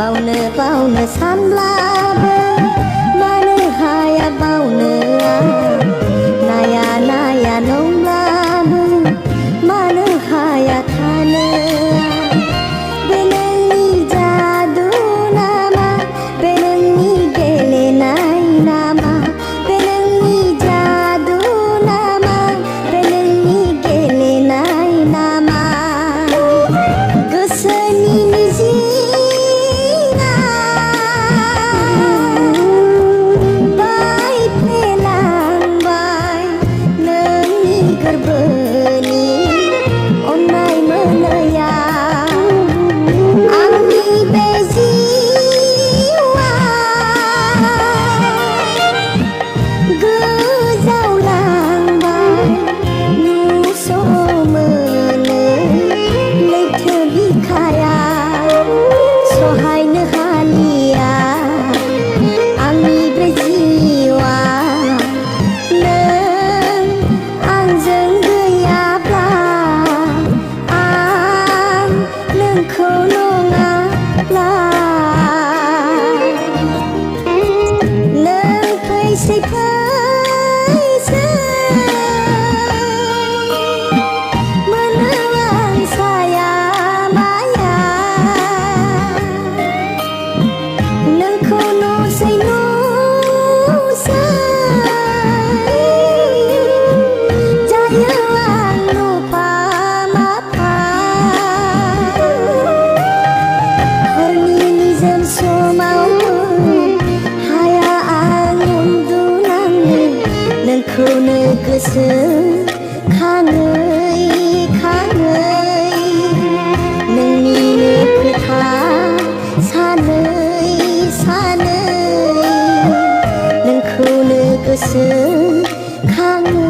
बावनो सानब्लाबो मानो हाया बावनो नाया नाया नंब्लाबो मानो हाया थानो बे नोंनि जादु नामा बे नोंनि गेलेनाय नामा बे नोंनि जादु नामा बे नोंनि गेलेनाय नामा गोसोनि मिजिंआ बायफ्लेलांबाय नोंनि गोरबोनि अननाय मोनैया आंनि बे जिउआ गोजावलांबाय नुस' मोनै लैथो बिखाया सहायनो हालिया आंनि बे जिउआ नों आंजों गैयाब्ला आं नोंखौ नङाब्ला नों फैसै फैसै मोनो आं साया माया नोंखौ नुसै नुसै जायो आं नुफा माफा हरनि निजोम समावबो हाया आं उन्दुलांनो नोंखौनो गोसो खाङै खाङै नोंनिनो खोथा सानै सानै नोंखौनो गोसो खाङो